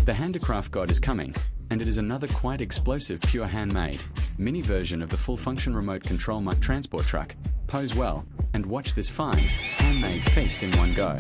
The handicraft god is coming, and it is another quite explosive pure handmade mini version of the full-function remote control muck transport truck. Pose well, and watch this fine, handmade feast in one go.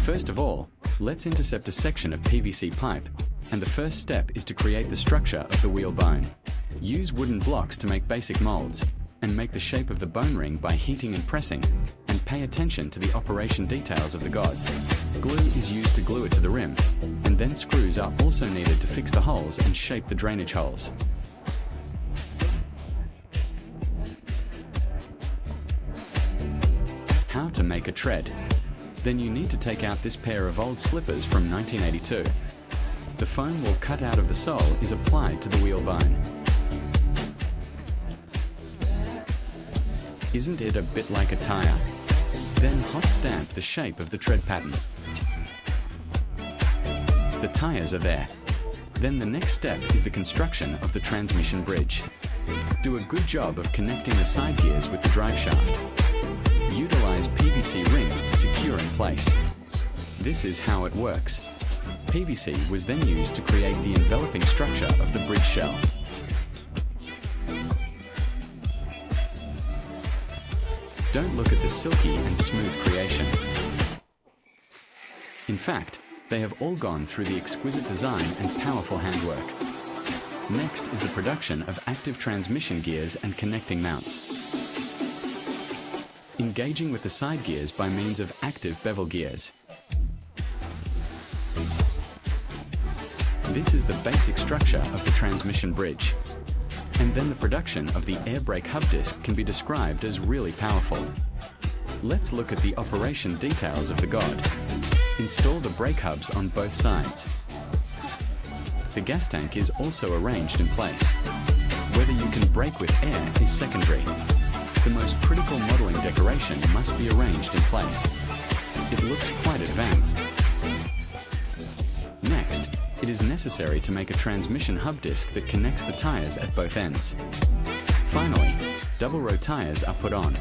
First of all, let's intercept a section of PVC pipe, and the first step is to create the structure of the wheel bone. Use wooden blocks to make basic molds, and make the shape of the bone ring by heating and pressing, and pay attention to the operation details of the gods. Glue is used to glue it to the rim, and then screws are also needed to fix the holes and shape the drainage holes. How to make a tread. Then you need to take out this pair of old slippers from 1982. The foam will cut out of the sole is applied to the wheel bone. Isn't it a bit like a tire? Then hot stamp the shape of the tread pattern. The tires are there. Then the next step is the construction of the transmission bridge. Do a good job of connecting the side gears with the drive shaft. Utilize PVC rings to secure in place. This is how it works. PVC was then used to create the enveloping structure of the bridge shell. Don't look at the silky and smooth creation. In fact, they have all gone through the exquisite design and powerful handwork. Next is the production of active transmission gears and connecting mounts. Engaging with the side gears by means of active bevel gears. This is the basic structure of the transmission bridge. And then the production of the air brake hub disc can be described as really powerful. Let's look at the operation details of the god. Install the brake hubs on both sides. The gas tank is also arranged in place. Whether you can brake with air is secondary. The most critical modeling decoration must be arranged in place. It looks quite advanced. Next, it is necessary to make a transmission hub disc that connects the tires at both ends. Finally, double row tires are put on.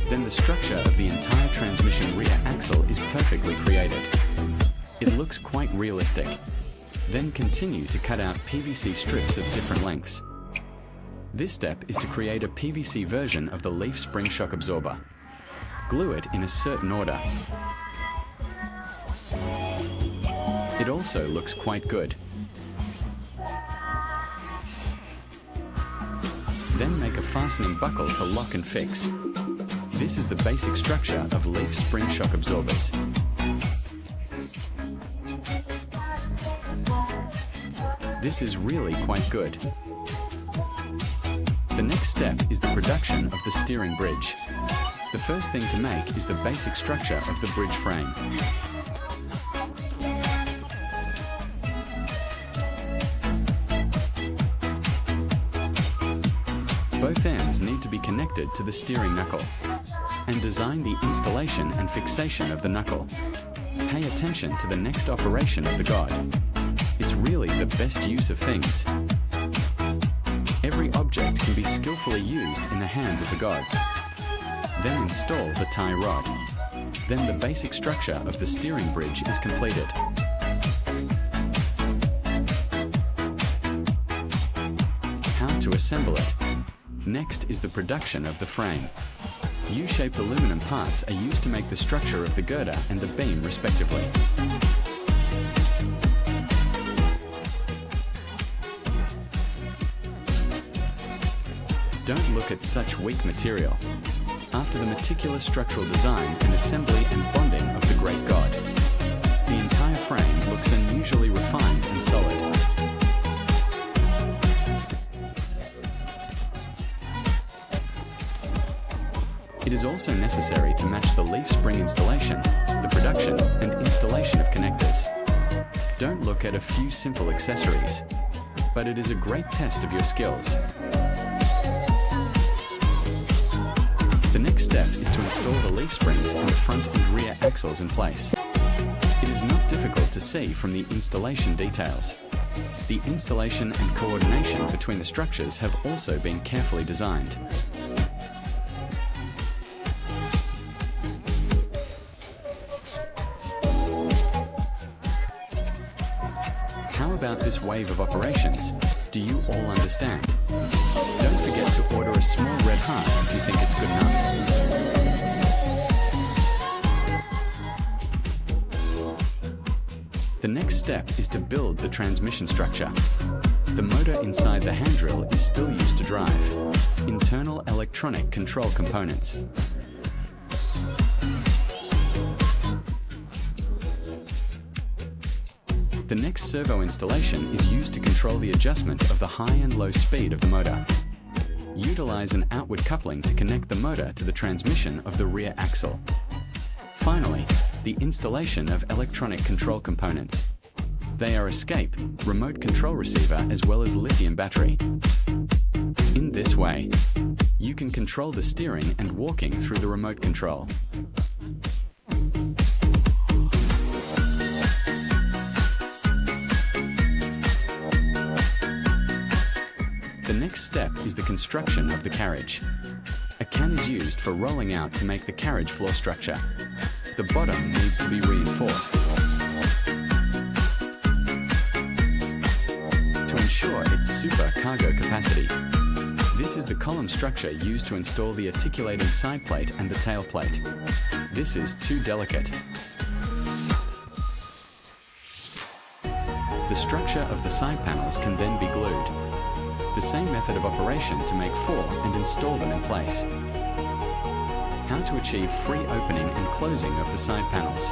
Then the structure of the entire transmission rear axle is perfectly created. It looks quite realistic. Then continue to cut out PVC strips of different lengths. This step is to create a PVC version of the leaf spring shock absorber. Glue it in a certain order. It also looks quite good. Then make a fastening buckle to lock and fix. This is the basic structure of leaf spring shock absorbers. This is really quite good. The next step is the production of the steering bridge. The first thing to make is the basic structure of the bridge frame. Both ends need to be connected to the steering knuckle. And design the installation and fixation of the knuckle. Pay attention to the next operation of the god. It's really the best use of things. Every object can be skillfully used in the hands of the gods. Then install the tie rod. Then the basic structure of the steering bridge is completed. How to assemble it. Next is the production of the frame. U-shaped aluminum parts are used to make the structure of the girder and the beam respectively. Don't look at such weak material. After the meticulous structural design and assembly and bonding of the great god, the entire frame looks unusually refined and solid. It is also necessary to match the leaf spring installation, the production and installation of connectors. Don't look at a few simple accessories, but it is a great test of your skills. The next step is to install the leaf springs in the front and rear axles in place. It is not difficult to see from the installation details. The installation and coordination between the structures have also been carefully designed. about this wave of operations? Do you all understand? Don't forget to order a small red heart if you think it's good enough. The next step is to build the transmission structure. The motor inside the hand drill is still used to drive. Internal electronic control components. The next servo installation is used to control the adjustment of the high and low speed of the motor. Utilize an outward coupling to connect the motor to the transmission of the rear axle. Finally, the installation of electronic control components. They are escape, remote control receiver as well as lithium battery. In this way, you can control the steering and walking through the remote control. The next step is the construction of the carriage. A can is used for rolling out to make the carriage floor structure. The bottom needs to be reinforced to ensure its super cargo capacity. This is the column structure used to install the articulating side plate and the tail plate. This is too delicate. The structure of the side panels can then be glued. The same method of operation to make 4 and install them in place. How to achieve free opening and closing of the side panels.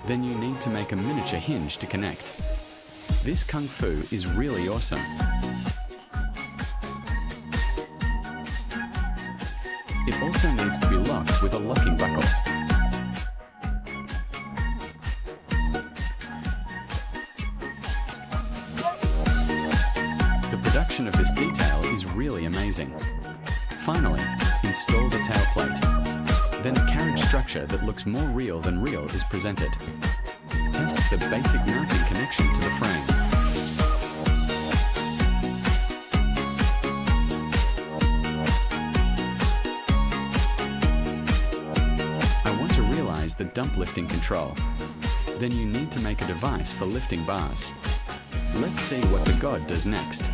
Then you need to make a miniature hinge to connect. This kung fu is really awesome. It also needs to be locked with a locking buckle. The production of this detail is really amazing. Finally, install the tail plate. Then a carriage structure that looks more real than real is presented. Test the basic mounting connection to the frame. I want to realize the dump lifting control. Then you need to make a device for lifting bars. Let's see what the god does next.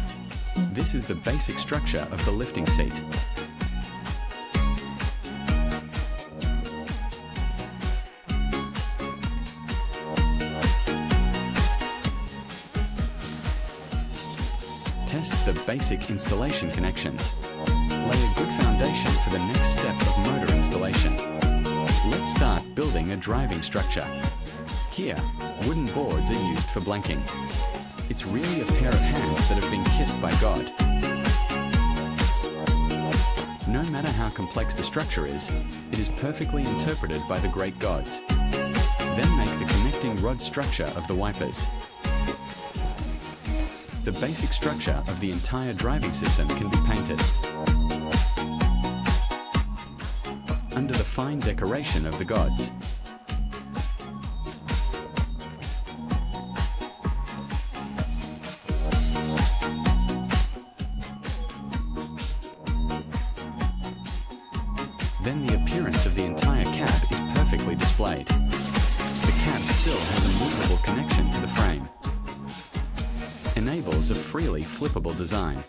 This is the basic structure of the lifting seat. Test the basic installation connections. Lay a good foundation for the next step of motor installation. Let's start building a driving structure. Here, wooden boards are used for blanking. It's really a pair of hands that have been kissed by God. No matter how complex the structure is, it is perfectly interpreted by the great gods. Then make the connecting rod structure of the wipers. The basic structure of the entire driving system can be painted. Under the fine decoration of the gods. Then the appearance of the entire cab is perfectly displayed. The cab still has a movable connection to the frame. Enables a freely flippable design.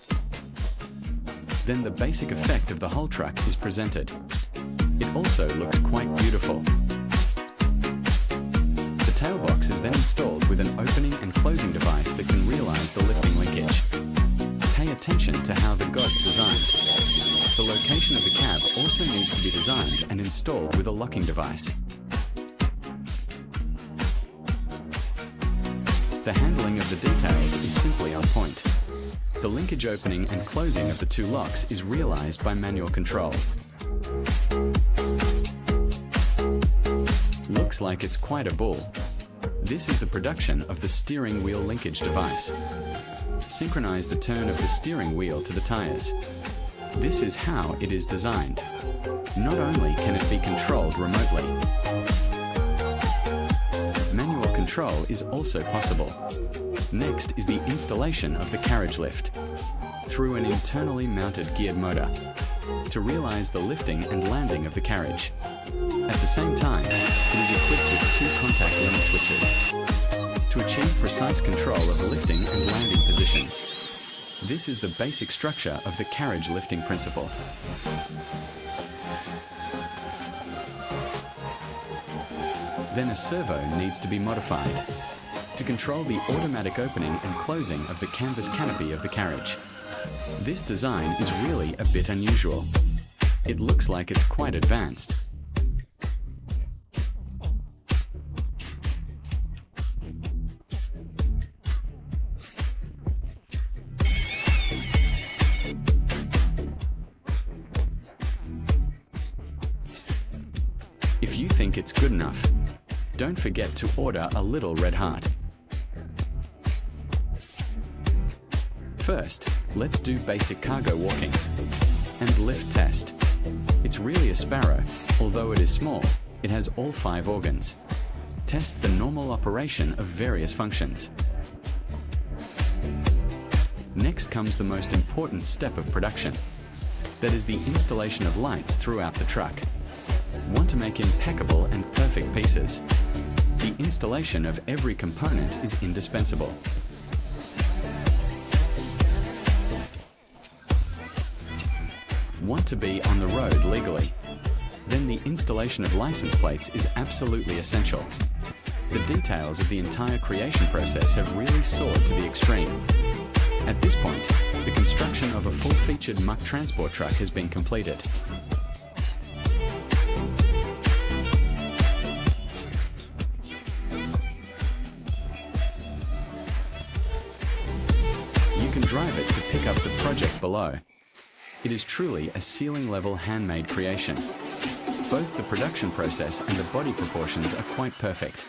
Then the basic effect of the whole truck is presented. It also looks quite beautiful. The tailbox is then installed with an opening and closing device that can realize the lifting linkage. Pay attention to how the gods designed. The location of the cab also needs to be designed and installed with a locking device. The handling of the details is simply on point. The linkage opening and closing of the two locks is realized by manual control. Looks like it's quite a bull. This is the production of the steering wheel linkage device. Synchronize the turn of the steering wheel to the tires. This is how it is designed. Not only can it be controlled remotely, manual control is also possible. Next is the installation of the carriage lift through an internally mounted geared motor to realize the lifting and landing of the carriage. At the same time, it is equipped with 2 contact limit switches to achieve precise control of lifting and landing positions. This is the basic structure of the carriage lifting principle. Then a servo needs to be modified to control the automatic opening and closing of the canvas canopy of the carriage. This design is really a bit unusual. It looks like it's quite advanced. If you think it's good enough, don't forget to order a little red heart. First, let's do basic cargo walking and lift test. It's really a sparrow. Although it is small, it has all 5 organs. Test the normal operation of various functions. Next comes the most important step of production. That is the installation of lights throughout the truck. Want to make impeccable and perfect pieces? The installation of every component is indispensable. Want to be on the road legally? Then the installation of license plates is absolutely essential. The details of the entire creation process have really soared to the extreme. At this point, the construction of a full-featured muck transport truck has been completed. You can drive it to pick up the project below. It is truly a ceiling-level handmade creation. Both the production process and the body proportions are quite perfect.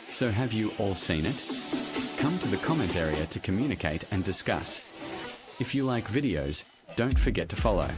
So have you all seen it? Come to the comment area to communicate and discuss. If you like videos, don't forget to follow.